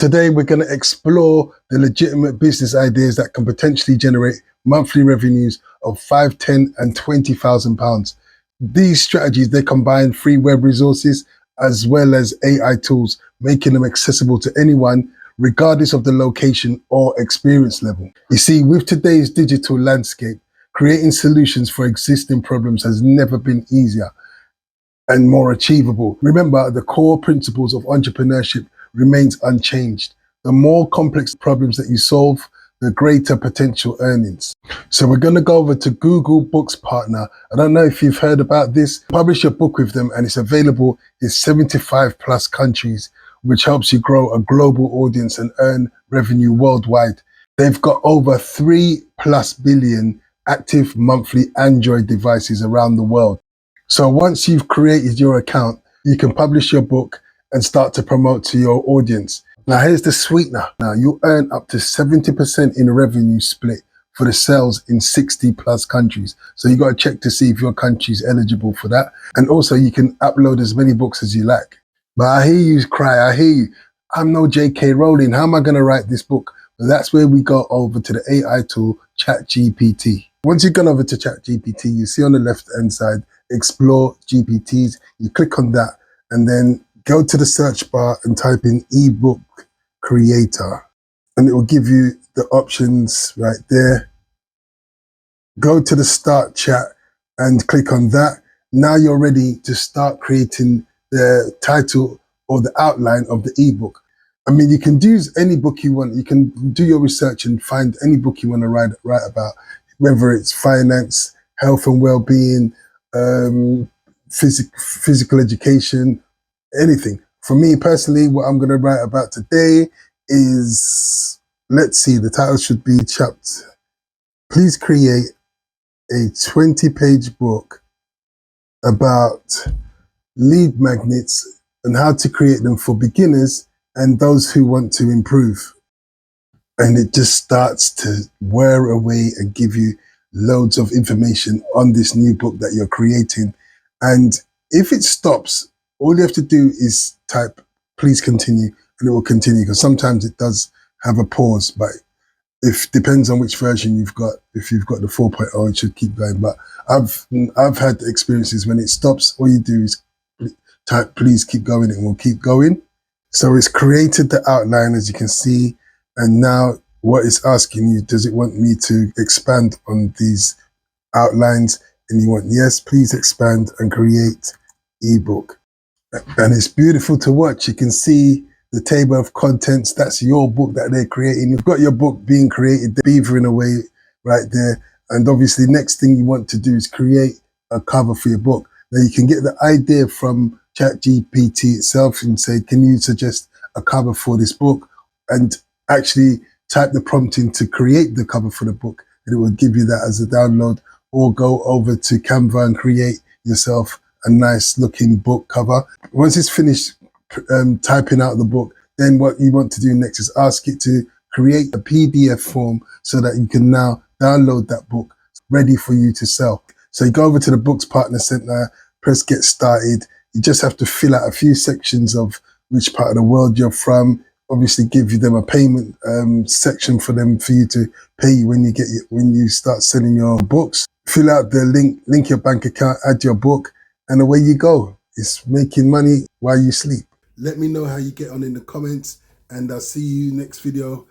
Today, we're going to explore the legitimate business ideas that can potentially generate monthly revenues of £5, £10 and £20,000. These strategies, they combine free web resources as well as AI tools, making them accessible to anyone, regardless of the location or experience level. You see, with today's digital landscape, creating solutions for existing problems has never been easier and more achievable. Remember, the core principles of entrepreneurship remains unchanged. The more complex problems that you solve, the greater potential earnings. So we're going to go over to Google Books Partner. I don't know if you've heard about this. Publish your book with them and it's available in 75 plus countries, which helps you grow a global audience and earn revenue worldwide. They've got over 3+ billion active monthly Android devices around the world. So once you've created your account, you can publish your book and start to promote to your audience. Now here's the sweetener. Now you earn up to 70% in revenue split for the sales in 60 plus countries. So you got to check to see if your country is eligible for that. And also you can upload as many books as you like. But I hear you cry, I hear you. I'm no J.K. Rowling. How am I going to write this book? Well, that's where we go over to the AI tool, ChatGPT. Once you've gone over to ChatGPT, you see on the left-hand side, Explore GPTs. You click on that and then go to the search bar and type in ebook creator. And it will give you the options right there. Go to the start chat and click on that. Now you're ready to start creating the title or the outline of the ebook. I mean, you can use any book you want. You can do your research and find any book you want to write about, whether it's finance, health and well-being, physical education, anything. For me personally, what I'm going to write about today is, let's see, the title should be chapter. Please create a 20-page book about lead magnets and how to create them for beginners and those who want to improve. And it just starts to wear away and give you loads of information on this new book that you're creating. And if it stops, all you have to do is type, please continue, and it will continue, because sometimes it does have a pause, but if depends on which version you've got. If you've got the 4.0, it should keep going. But I've had experiences when it stops, all you do is type, please keep going, and we'll keep going. So it's created the outline, as you can see, and now what it's asking you, does it want me to expand on these outlines? And you want, yes, please expand and create ebook. And it's beautiful to watch. You can see the table of contents. That's your book that they're creating. You've got your book being created, beavering away right there. And obviously, next thing you want to do is create a cover for your book. Now you can get the idea from ChatGPT itself and say, can you suggest a cover for this book? And actually type the prompt in to create the cover for the book, and it will give you that as a download. Or go over to Canva and create yourself a nice looking book cover. Once it's finished typing out the book, then what you want to do next is ask it to create a PDF form so that you can now download that book ready for you to sell. So you go over to the Books Partner Center, press get started. You just have to fill out a few sections of which part of the world you're from. Obviously give them a payment section for you to pay you when you start selling your books. Fill out the link your bank account, add your book, and away you go. It's making money while you sleep. Let me know how you get on in the comments, and I'll see you next video.